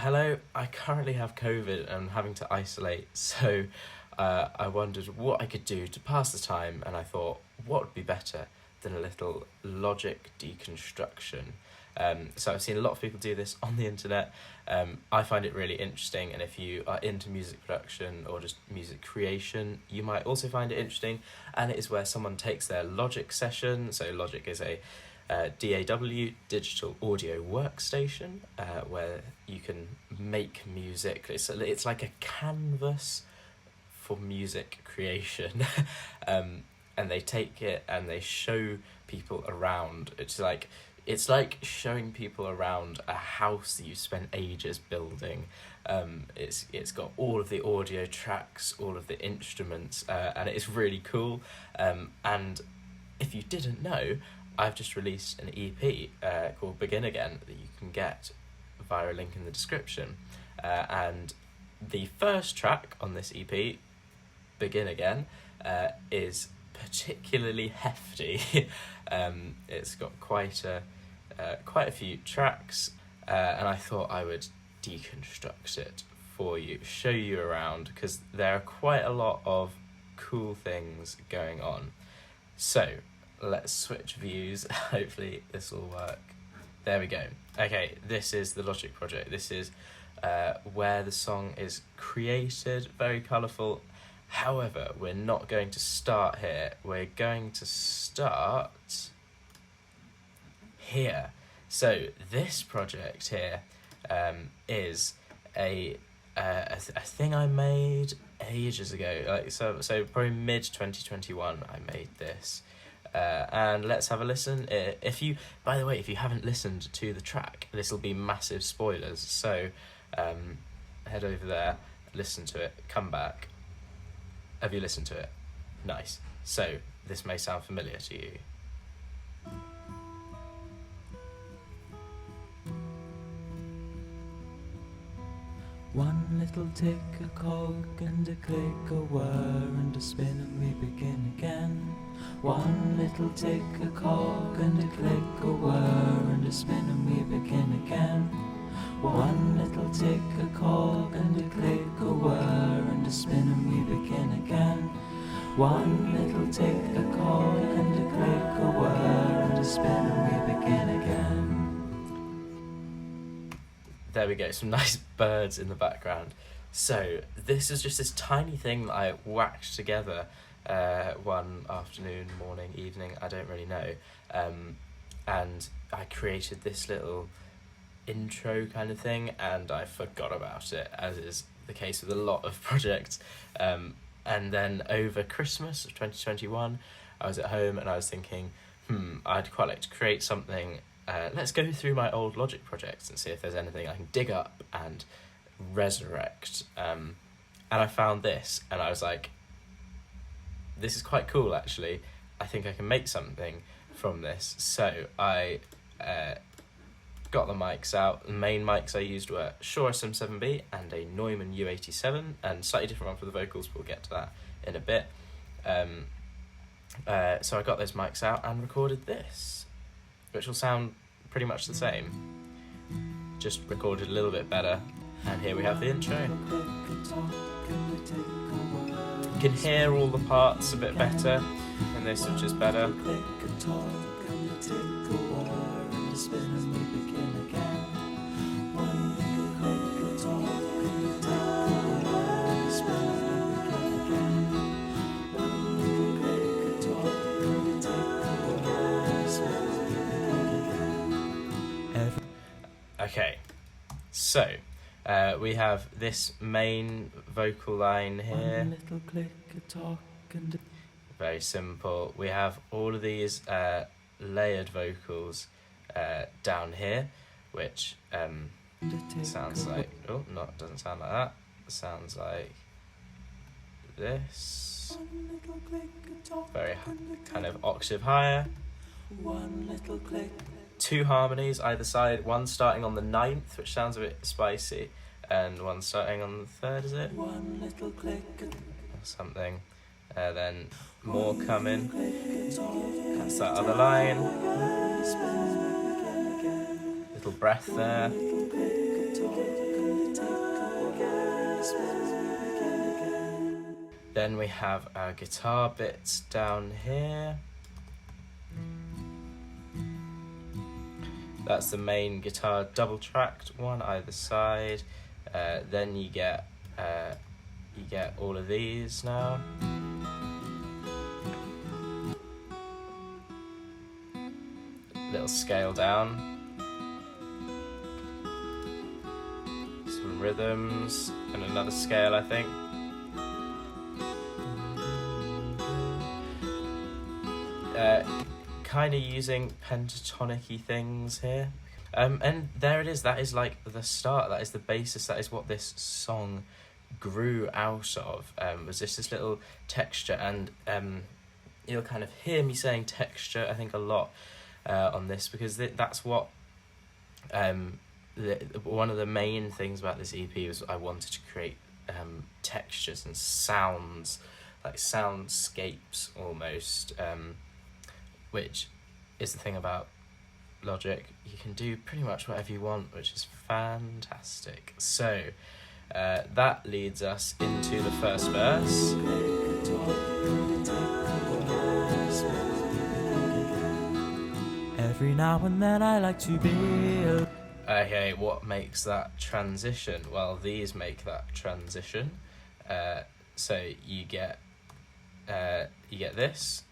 Hello, I currently have COVID and I'm having to isolate, so I wondered what I could do to pass the time, and I thought, what would be better than a little logic deconstruction? So I've seen a lot of people do this on the internet. I find it really interesting, and if you are into music production or just music creation, you might also find it interesting. And it is where someone takes their Logic session. So Logic is a DAW, digital audio workstation, where you can make music. It's like a canvas for music creation. And they take it and they show people around. It's like showing people around a house that you spent ages building. It's got all of the audio tracks, all of the instruments, and it's really cool. And if you didn't know, I've just released an EP called Begin Again that you can get via a link in the description. And the first track on this EP, Begin Again, is particularly hefty. It's got quite a few tracks, and I thought I would deconstruct it for you, show you around, because there are quite a lot of cool things going on. So let's switch views. Hopefully this will work. There we go. Okay, this is the Logic project. This is where the song is created, very colourful. However, we're not going to start here. We're going to start here. So this project here is a thing I made ages ago. So probably mid 2021 I made this. And let's have a listen. By the way, if you haven't listened to the track, this will be massive spoilers. So head over there, listen to it, come back. Have you listened to it? Nice. So this may sound familiar to you. One little tick, a cog, and a click, a whir, and a spin, and we begin again. One little tick, a cog, and a click, a whir, and a spin, and we begin again. One little tick, a cog, and a click, a whir, and a spin, and we begin again. One little tick, a cog, and a click, a whir, and a spin, and we begin again. There we go, some nice birds in the background. So this is just this tiny thing that I whacked together one afternoon, morning, evening, I don't really know. And I created this little intro kind of thing, and I forgot about it, as is the case with a lot of projects. And then over Christmas of 2021, I was at home and I was thinking, I'd quite like to create something. Let's go through my old Logic projects and see if there's anything I can dig up and resurrect. And I found this, and I was like, this is quite cool actually. I think I can make something from this. So I got the mics out. The main mics I used were Shure SM7B and a Neumann U87, and slightly different one for the vocals, but we'll get to that in a bit. So I got those mics out and recorded this, which will sound pretty much the same, just recorded a little bit better. And here we have the intro. You can hear all the parts a bit better, and this which is better. Okay, so we have this main vocal line here. Very simple. We have all of these layered vocals down here, which sounds like, doesn't sound like that. It sounds like this. Very kind of octave higher. One little click. Two harmonies either side, one starting on the 9th, which sounds a bit spicy, and one starting on the 3rd, is it? One little click. Or something. Then more coming. That's that other line. Little breath there. Then we have our guitar bits down here. That's the main guitar, double tracked, one either side. Then you get all of these now. Little scale down. Some rhythms and another scale, I think. Kind of using pentatonic-y things here. And there it is. That is like the start. That is the basis. That is what this song grew out of. Was just this little texture, and you'll kind of hear me saying texture, I think, a lot on this, because that's what one of the main things about this EP was I wanted to create textures and sounds, like soundscapes almost, which is the thing about Logic. You can do pretty much whatever you want, which is fantastic. So that leads us into the first verse. Every now and then I like to be. Okay, what makes that transition? Well, these make that transition. So you get this.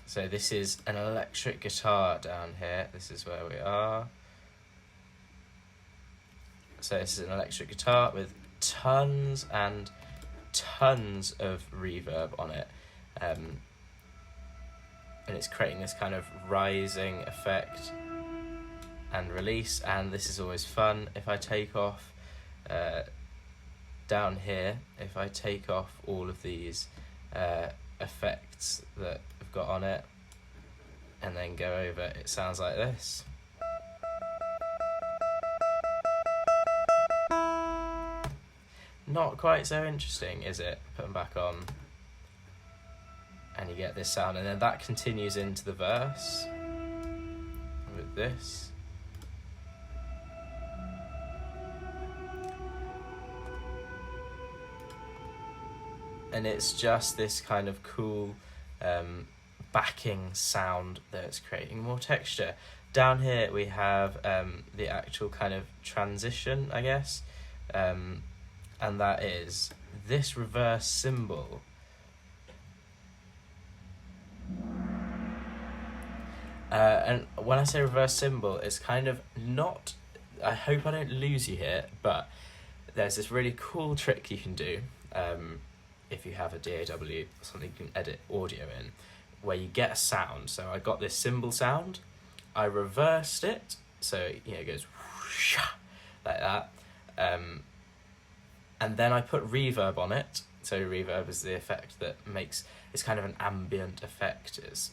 So this is an electric guitar down here. This is where we are. So this is an electric guitar with tons and tons of reverb on it. And it's creating this kind of rising effect and release, and this is always fun. If I take off down here, if I take off all of these effects that I've got on it and then go over, it sounds like this. Not quite so interesting, is it? Put them back on and you get this sound, and then that continues into the verse with this. And it's just this kind of cool backing sound that's creating more texture. Down here we have the actual kind of transition, I guess, and that is this reverse cymbal. And when I say reverse cymbal, it's kind of not, I hope I don't lose you here, but there's this really cool trick you can do if you have a DAW, something you can edit audio in, where you get a sound. So I got this cymbal sound, I reversed it, so it goes whoosh, like that, and then I put reverb on it. So reverb is the effect that makes, it's kind of an ambient effect. It's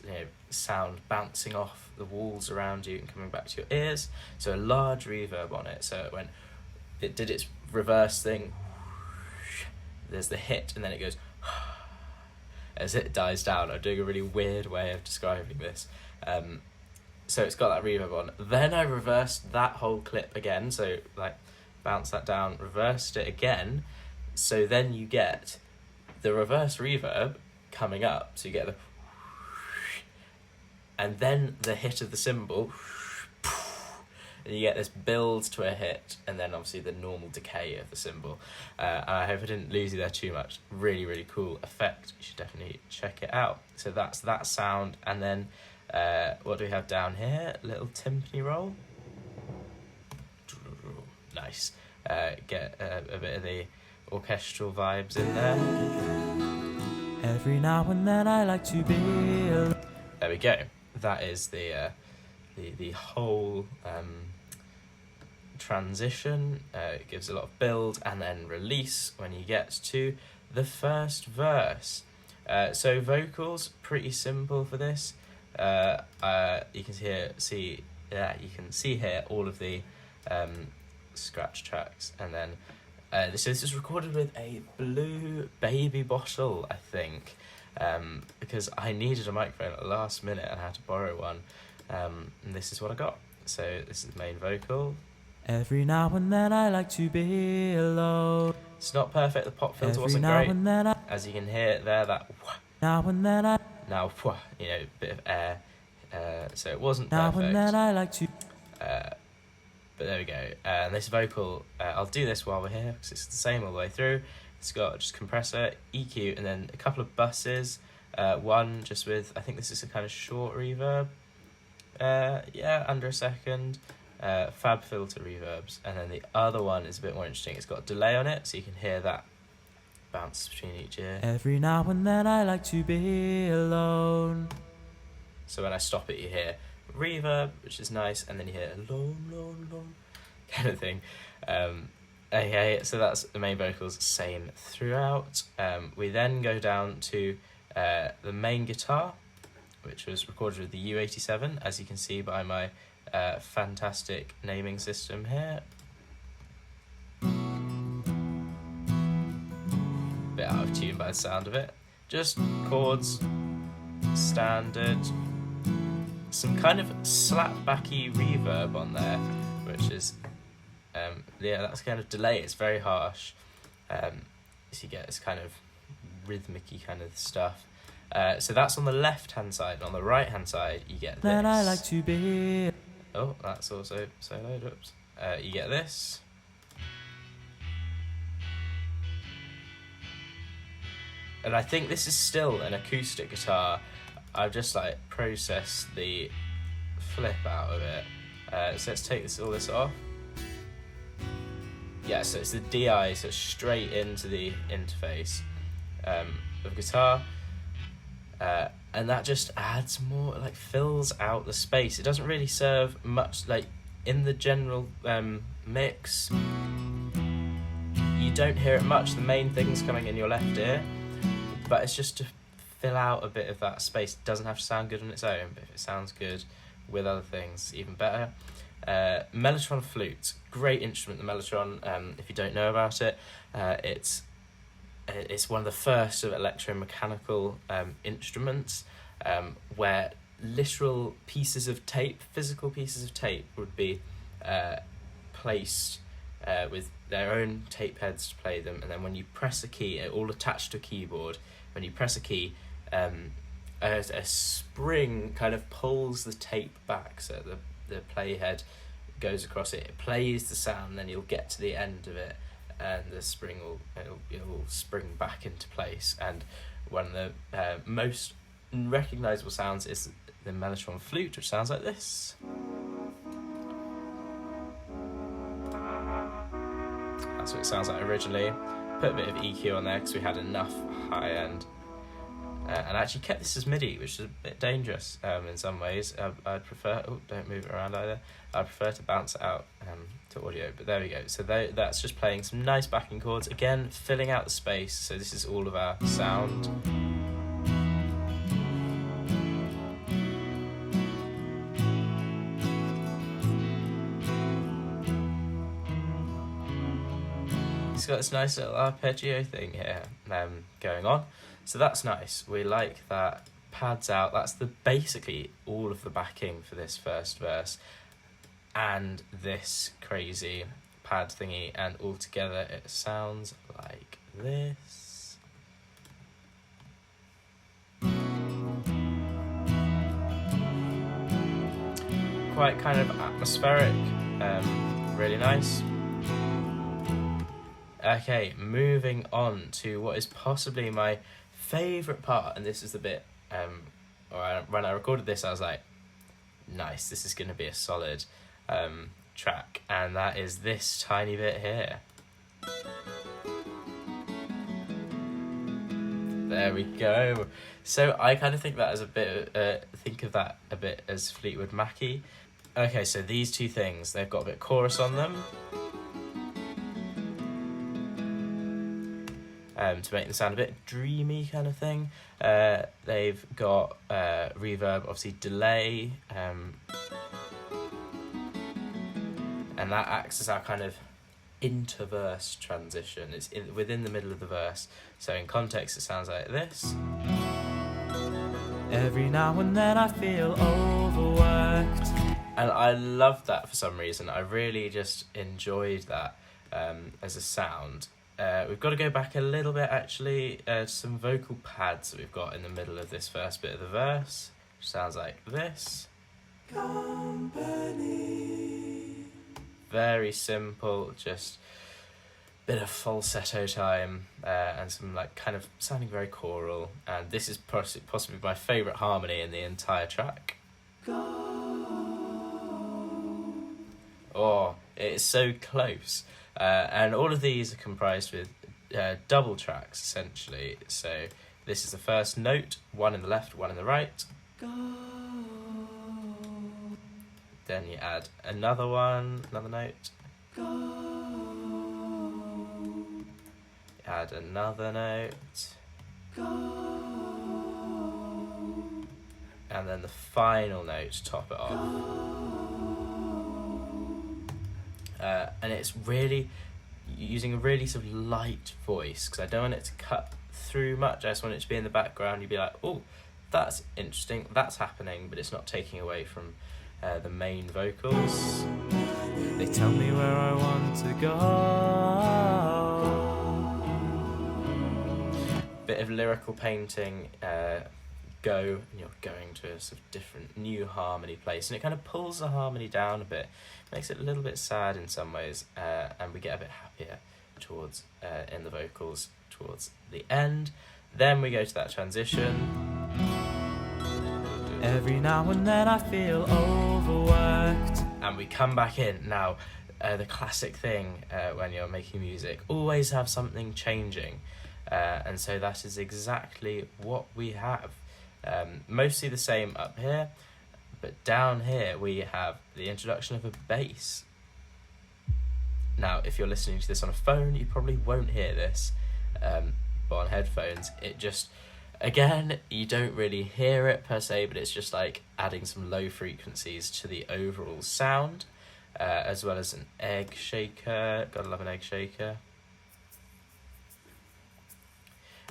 sound bouncing off the walls around you and coming back to your ears. So a large reverb on it. So it did its reverse thing. There's the hit, and then it goes as it dies down. I'm doing a really weird way of describing this. So it's got that reverb on. Then I reversed that whole clip again. So like bounce that down, reversed it again. So then you get the reverse reverb coming up. So you get the, and then the hit of the cymbal, and you get this build to a hit, and then obviously the normal decay of the cymbal. I hope I didn't lose you there too much. Really, really cool effect. You should definitely check it out. So that's that sound, and then what do we have down here? Little timpani roll. Nice. Get a bit of the orchestral vibes in there. Every now and then I like to be. There we go. That is the whole transition. It gives a lot of build and then release when you get to the first verse. So vocals, pretty simple for this. You can see here all of the scratch tracks, and then this is recorded with a blue baby bottle, I think, because I needed a microphone at the last minute and I had to borrow one, and this is what I got. So this is the main vocal. Every now and then I like to be alone. It's not perfect, the pop filter Every wasn't now great. and then As you can hear there, that now and then I now, you know, bit of air. So it wasn't now perfect. and then I like to But there we go. And this vocal, I'll do this while we're here because it's the same all the way through. It's got just compressor, EQ, and then a couple of buses. One just with, I think this is a kind of short reverb. Yeah, under a second. Fab filter reverbs. And then the other one is a bit more interesting. It's got a delay on it, so you can hear that bounce between each ear. every now and then I like to be alone. So when I stop it, you hear reverb, which is nice, and then you hear long kind of thing. Okay, so that's the main vocals, same throughout. We then go down to the main guitar, which was recorded with the U87, as you can see by my fantastic naming system here. Bit out of tune by the sound of it. Just chords, standard. Some kind of slapbacky reverb on there, which is, yeah, that's kind of delay. It's very harsh. So you get this kind of rhythmic-y kind of stuff. So that's on the left-hand side. On the right-hand side, you get this. Then I like to be. Oh, that's also soloed. Oops. You get this. And I think this is still an acoustic guitar. I've just like processed the flip out of it. So let's take all this off. Yeah, so it's the DI, so it's straight into the interface of guitar. And that just adds more, like fills out the space. It doesn't really serve much, like in the general mix, you don't hear it much. The main thing's coming in your left ear, but it's just to fill out a bit of that space. It doesn't have to sound good on its own, but if it sounds good with other things, even better. Meletron Flute, great instrument, the Meletron. If you don't know about it, it's one of the first of electromechanical instruments, where literal pieces of tape, physical pieces of tape, would be placed with their own tape heads to play them, and then when you press a key, all attached to a keyboard, when you press a key, a spring kind of pulls the tape back, so the playhead goes across it, it plays the sound, and then you'll get to the end of it, and the spring will spring back into place. And one of the most recognisable sounds is the Meletron Flute, which sounds like this. That's what it sounds like originally. Put a bit of EQ on there because we had enough high end. And I actually kept this as MIDI, which is a bit dangerous in some ways. I'd prefer... Oh, don't move it around either. I prefer to bounce it out to audio, but there we go. So that's just playing some nice backing chords. Again, filling out the space. So this is all of our sound. It's got this nice little arpeggio thing here going on. So that's nice. We like that. Pads out. That's basically all of the backing for this first verse. And this crazy pad thingy, and all together it sounds like this. Quite kind of atmospheric, really nice. Okay, moving on to what is possibly my favourite part, and this is the bit, when I recorded this I was like, nice, this is going to be a solid track, and that is this tiny bit here. There we go. So I kind of think that as a bit, think of that a bit as Fleetwood Mac-y. Okay, so these two things, they've got a bit of chorus on them. To make them sound a bit dreamy kind of thing. They've got reverb, obviously delay, and that acts as our kind of interverse transition. It's within the middle of the verse, so in context it sounds like this. Every now and then I feel overworked. And I loved that for some reason. I really just enjoyed that as a sound. we've got to go back a little bit actually to some vocal pads that we've got in the middle of this first bit of the verse, which sounds like this. Company. Very simple, just bit of falsetto time and some like kind of sounding very choral, and this is possibly my favourite harmony in the entire track. Oh, it's so close. And all of these are comprised with double tracks, essentially. So this is the first note, one in the left, one in the right. Then you add another one, another note. Add another note. And then the final note to top it off. And it's really using a really sort of light voice, because I don't want it to cut through much. I just want it to be in the background. You'd be like, oh, that's interesting, that's happening, but it's not taking away from the main vocals. They tell me where I want to go. Bit of lyrical painting, and you're going to a sort of different new harmony place, and it kind of pulls the harmony down a bit, makes it a little bit sad in some ways, and we get a bit happier towards in the vocals towards the end. Then we go to that transition. Every now and then I feel overworked. And we come back in. Now, the classic thing when you're making music, always have something changing. And so that is exactly what we have. Mostly the same up here, but down here we have the introduction of a bass. Now, if you're listening to this on a phone, you probably won't hear this, but on headphones, it just, again, you don't really hear it per se, but it's just like adding some low frequencies to the overall sound, as well as an egg shaker. Gotta love an egg shaker.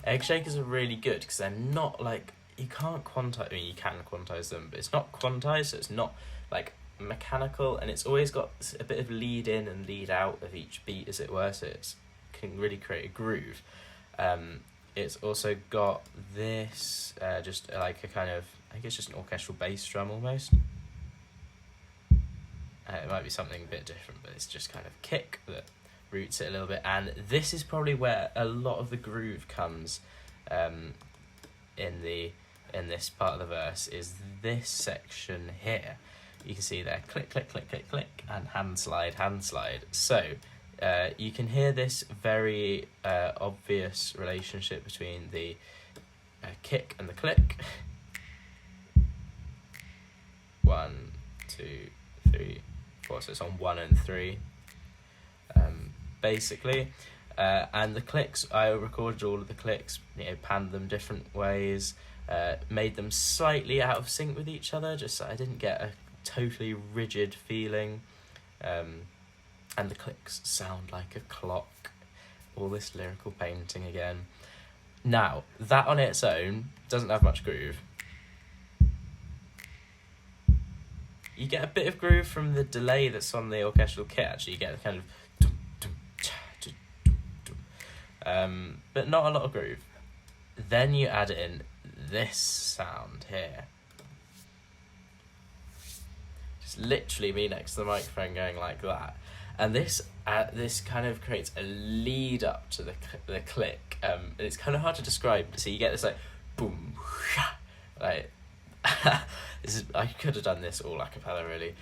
Egg shakers are really good because they're not like, you can't quantize, I mean you can quantize them, but it's not quantized, so it's not like mechanical, and it's always got a bit of lead in and lead out of each beat, as it were, so it can really create a groove. It's also got this, just like a kind of, I guess just an orchestral bass drum almost. It might be something a bit different, but it's just kind of kick that roots it a little bit, and this is probably where a lot of the groove comes in this part of the verse, is this section here. You can see there, click, click, click, click, click, and hand slide, hand slide. So you can hear this very obvious relationship between the kick and the click. 1, 2, 3, 4, so it's on 1 and 3. Basically, and the clicks, I recorded all of the clicks, panned them different ways, made them slightly out of sync with each other, just so I didn't get a totally rigid feeling, and the clicks sound like a clock. All this lyrical painting again. Now, that on its own doesn't have much groove. You get a bit of groove from the delay that's on the orchestral kit, actually. You get a kind of but not a lot of groove. Then you add in this sound here. Just literally me next to the microphone going like that. And this kind of creates a lead up to the click. And it's kind of hard to describe. So you get this like boom, like I could have done this all a cappella really.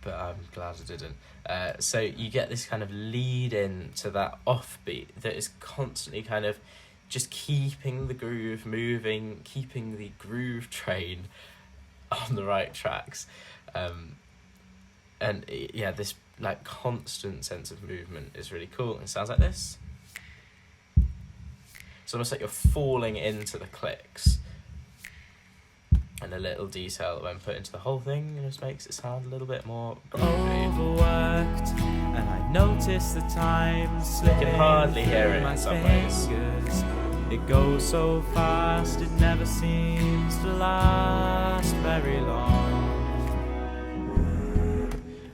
But I'm glad I didn't. So you get this kind of lead in to that offbeat that is constantly kind of just keeping the groove moving, keeping the groove train on the right tracks. And yeah, this like constant sense of movement is really cool. It sounds like this. It's almost like you're falling into the clicks. And a little detail when put into the whole thing just makes it sound a little bit more groovy. Overworked, and I notice the time slipping. You can hardly hear it in some ways. It goes so fast, it never seems to last very long.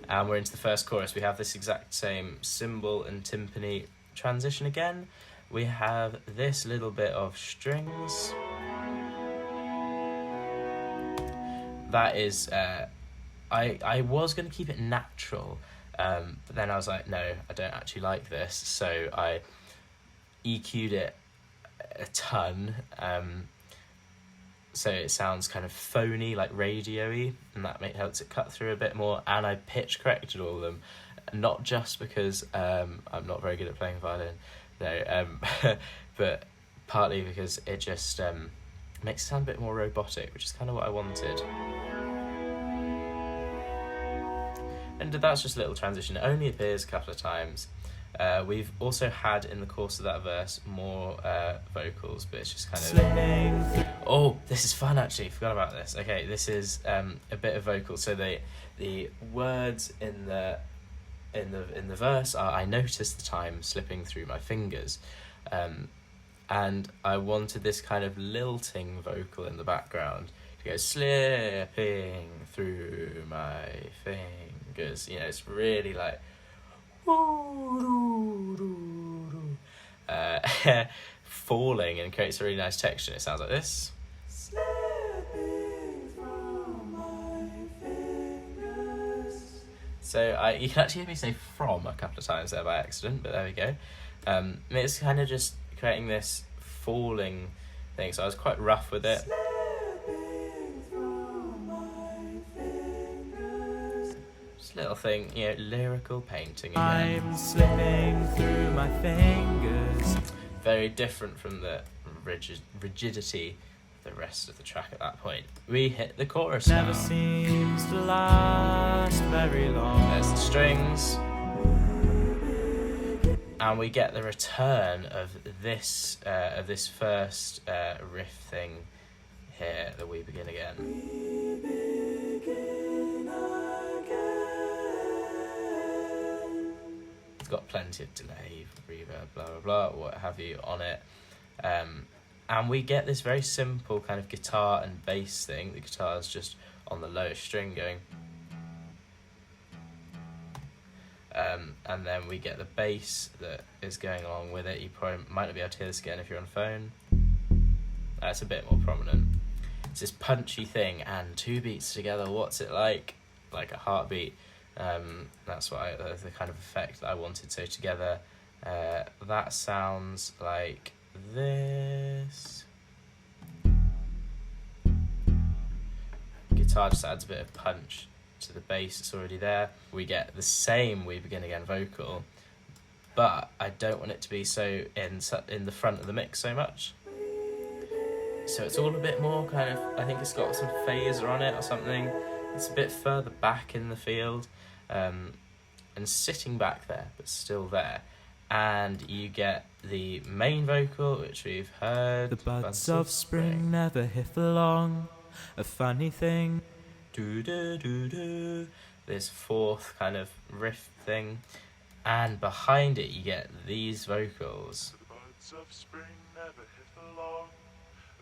And we're into the first chorus. We have this exact same cymbal and timpani transition again, we have this little bit of strings. That is, I was going to keep it natural, but then I was like, no, I don't actually like this, so I EQ'd it a ton, so it sounds kind of phony, like radio-y, and that helps it cut through a bit more. And I pitch corrected all of them, not just because I'm not very good at playing violin, no, but partly because it just makes it sound a bit more robotic, which is kind of what I wanted. And that's just a little transition. It only appears a couple of times. We've also had in the course of that verse more vocals, but it's just kind of... Oh, this is fun actually, forgot about this. Okay, this is a bit of vocal. So the words in the verse are, I noticed the time slipping through my fingers. And I wanted this kind of lilting vocal in the background to go slipping through my fingers. You know, it's really like... falling, and creates a really nice texture. It sounds like this. Slipping through my fingers. So you can actually hear me say "from" a couple of times there by accident, but there we go. It's kind of just creating this falling thing, so I was quite rough with it. Little thing, you know, lyrical painting again. I'm slipping through my fingers. Very different from the rigidity of the rest of the track at that point. We hit the chorus now. Never seems to last very long. There's the strings. And we get the return of this first riff thing here, the We Begin Again. We begin again. It's got plenty of delay, reverb, blah, blah, blah, what have you on it. And we get this very simple kind of guitar and bass thing. The guitar's just on the lowest string going. And then we get the bass that is going along with it. You probably might not be able to hear this again if you're on phone. It's a bit more prominent. It's this punchy thing, and two beats together, what's it like? Like a heartbeat. That's the kind of effect that I wanted. So together, that sounds like this. Guitar just adds a bit of punch to the bass that's already there. We get the same We Begin Again vocal, but I don't want it to be so in the front of the mix so much. So it's all a bit more kind of, I think it's got some phaser on it or something. It's a bit further back in the field, and sitting back there, but still there. And you get the main vocal, which we've heard. The buds of spring never hit for long, a funny thing. Do-do-do-do. This fourth kind of riff thing. And behind it you get these vocals. The buds of spring never hit for long,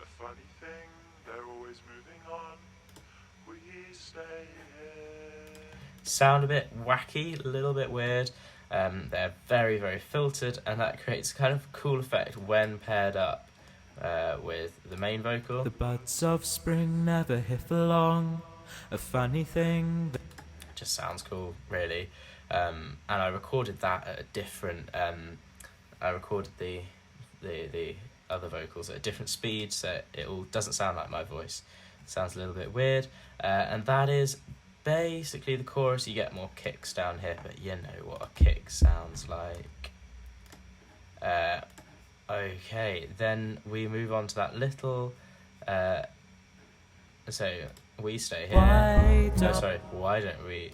a funny thing, they're always moving on. We stay here. Sound a bit wacky, a little bit weird. They're very, very filtered, and that creates a kind of cool effect when paired up with the main vocal. The buds of spring never hit for long, a funny thing. It just sounds cool, really. And I recorded that at a different. I recorded the other vocals at a different speed, so it all doesn't sound like my voice. It sounds a little bit weird, and that is basically the chorus. You get more kicks down here, but you know what a kick sounds like. Okay, then we move on to that little. So we stay here. Why don't we?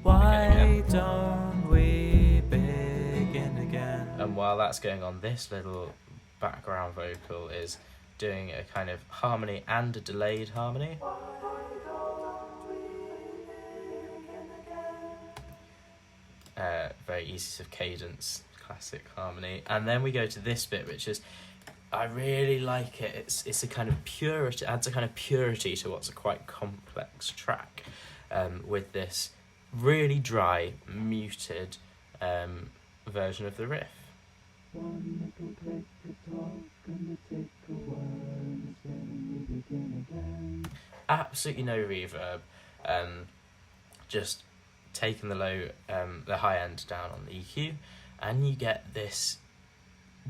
Why don't we begin again? And while that's going on, this little background vocal is doing a kind of harmony and a delayed harmony. Very easy of cadence, classic harmony. And then we go to this bit, which is, I really like it. It's a kind of purity, adds a kind of purity to what's a quite complex track, with this really dry, muted version of the riff. One little click, a talk, and a tick, a whirl, and then we begin again. Absolutely no reverb. Just taking the high end down on the EQ, and you get this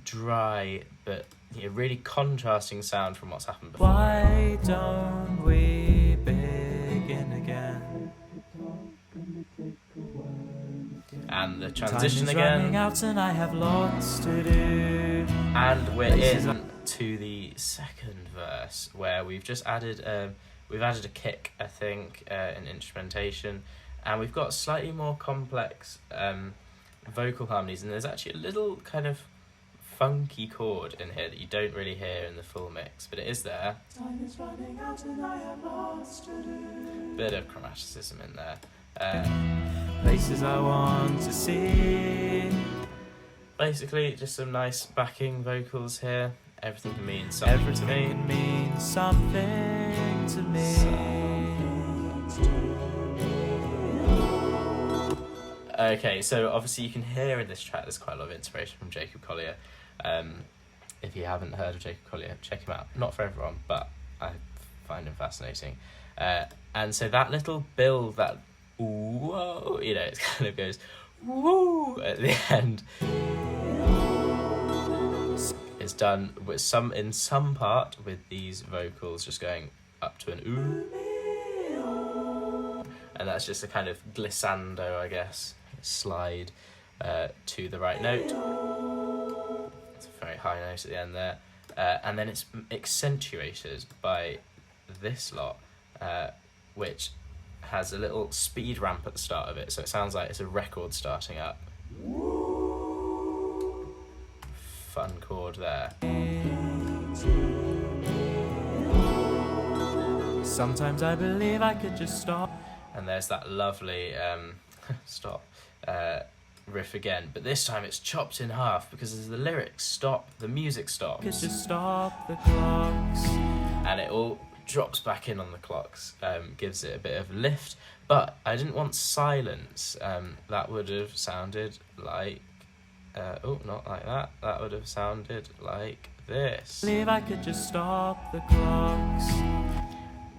dry but really contrasting sound from what's happened before. Why don't we begin again? And the transition again. Running out and I have lots to do. And we're in to the second verse where we've just added a kick, I think, in instrumentation, and we've got slightly more complex vocal harmonies, and there's actually a little kind of funky chord in here that you don't really hear in the full mix, but it is there. Time is running out and I have lots to do. Bit of chromaticism in there. Places I want to see. Basically, just some nice backing vocals here. Everything can mean something to me. Everything means something to me. Okay, so obviously you can hear in this track there's quite a lot of inspiration from Jacob Collier. If you haven't heard of Jacob Collier, check him out. Not for everyone, but I find him fascinating. And so that little build, that whoa, it kind of goes woo at the end. It's done with in some part with these vocals just going up to an ooh, and that's just a kind of glissando, I guess, slide to the right note. It's a very high note at the end there, and then it's accentuated by this lot, which has a little speed ramp at the start of it, so it sounds like it's a record starting up. Fun chord there. Sometimes I believe I could just stop. And there's that lovely stop riff again, but this time it's chopped in half because as the lyrics stop, the music stops. Could just stop the clocks. And it all drops back in on the clocks, gives it a bit of lift, but I didn't want silence. That would have sounded like not like that. That would have sounded like this. Believe I could just stop the clocks.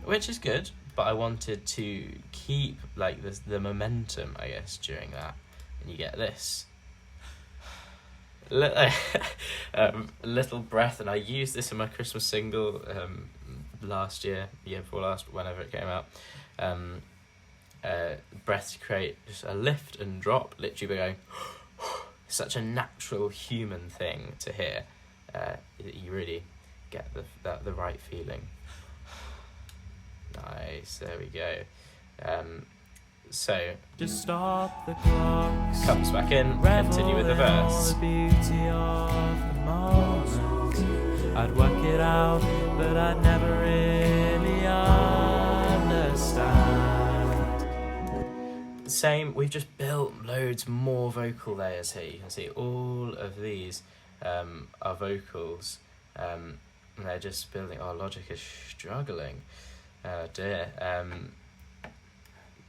Which is good, but I wanted to keep like the momentum, I guess, during that, and you get this little breath, and I used this in my Christmas single last year before last, whenever it came out. Breath to create just a lift and drop, literally going such a natural human thing to hear, that you really get the right feeling. Nice, there we go. So just stop the clocks. Comes back in, continue with the verse. The beauty of the moment. I'd work it out, but I'd never really understand. Same, we've just built loads more vocal layers here. You can see all of these are vocals. And they're just building. Oh, Logic is struggling. Dear.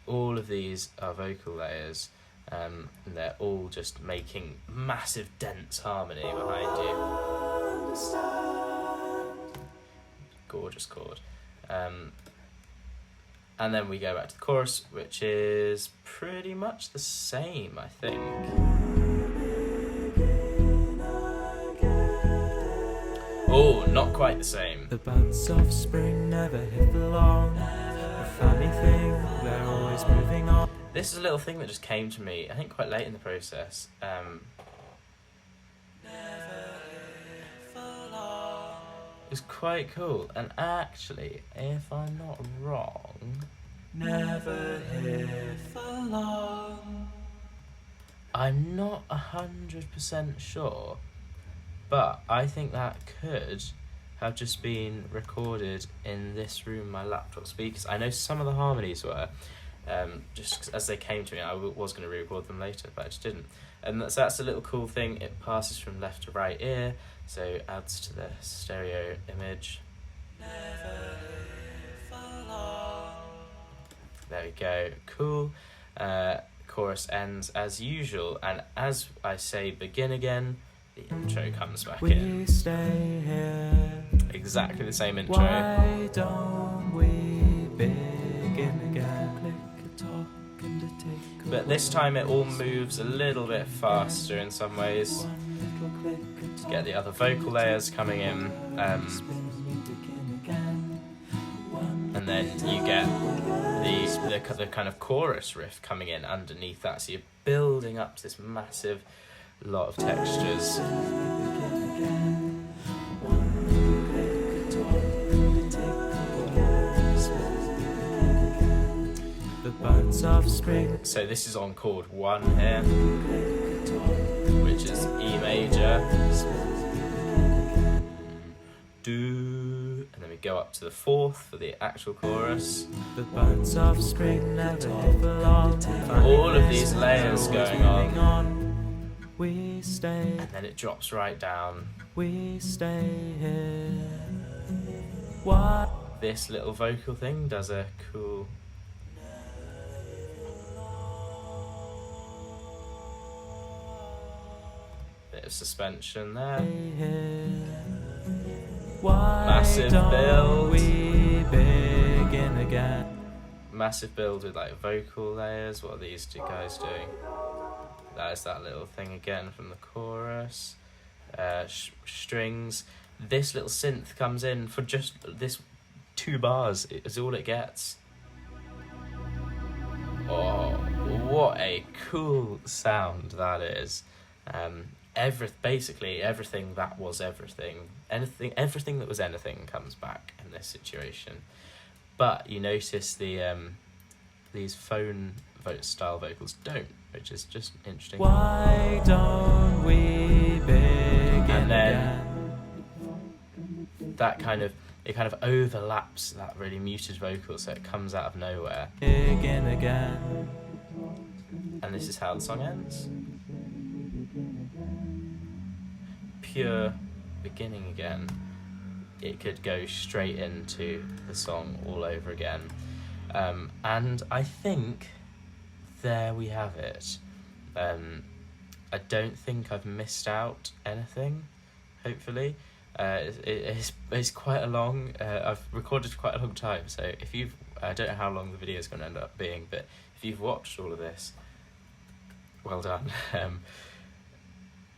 All of these are vocal layers, and they're all just making massive dense harmony behind you. Gorgeous chord. And then we go back to the chorus, which is pretty much the same, I think. Oh, not quite the same. The buds of spring never hit the lawn. A funny thing, they're always moving on. This is a little thing that just came to me, I think quite late in the process. It was quite cool, and actually, if I'm not wrong, Never here for long. I'm not 100% sure, but I think that could have just been recorded in this room, my laptop speakers. I know some of the harmonies were, just as they came to me. I was going to re-record them later, but I just didn't. And so that's a little cool thing. It passes from left to right ear, so it adds to the stereo image. Never here for long. There we go, cool. Chorus ends as usual, and as I say begin again, the intro comes back We in. stay here. Exactly the same intro. Why don't we begin again? Click a talk and a take a But this time it all moves a little bit faster in some ways. one little click a To get the other vocal layers coming in. And then you get the kind of chorus riff coming in underneath that. So you're building up to this massive lot of textures. The buds of spring. So this is on chord 1 here, which is E major. Do, and then we go up to the 4th for the actual chorus. The buds of spring never live long. All of these layers going on. We stay. And then it drops right down. We stay here. What? This little vocal thing does a cool bit of suspension there. Massive build. We begin again. Massive build with like vocal layers. What are these two guys doing? That is that little thing again from the chorus. Strings. This little synth comes in for just this 2 bars. It's all it gets. Oh, what a cool sound that is. Basically everything that was everything. Everything that was anything comes back in this situation. But you notice these phone style vocals don't, which is just interesting. Why don't we begin And then again? that kind of overlaps that really muted vocal, so it comes out of nowhere. Begin again. And this is how the song ends. Pure beginning again. It could go straight into the song all over again. And I think there we have it. I don't think I've missed out anything, hopefully. It's quite a long, I've recorded for quite a long time, so if you've, I don't know how long the video is going to end up being, but if you've watched all of this, well done.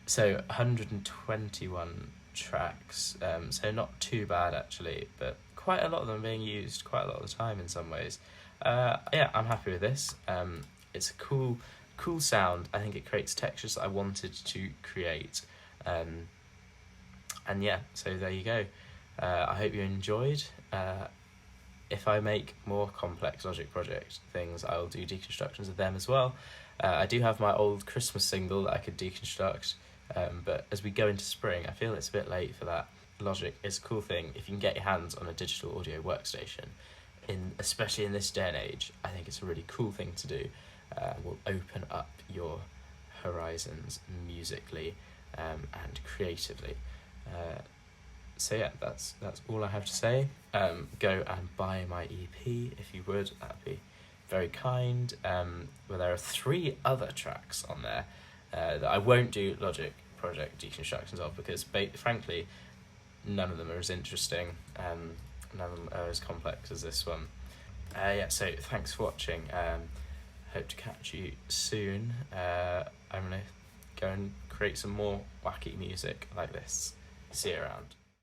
So 121 tracks, so not too bad actually, but quite a lot of them being used quite a lot of the time in some ways. Yeah, I'm happy with this. It's a cool sound. I think it creates textures that I wanted to create. And yeah, so there you go. I hope you enjoyed. If I make more complex Logic Project things, I will do deconstructions of them as well. I do have my old Christmas single that I could deconstruct, but as we go into spring, I feel it's a bit late for that. Logic is a cool thing. If you can get your hands on a digital audio workstation, especially in this day and age, I think it's a really cool thing to do. Will open up your horizons musically and creatively. So yeah, that's all I have to say. Go and buy my EP if you would. That'd be very kind. Well, there are 3 other tracks on there that I won't do Logic Project deconstructions of because, frankly, none of them are as interesting. None of them are as complex as this one. Yeah, so thanks for watching. Hope to catch you soon. I'm gonna go and create some more wacky music like this. See you around.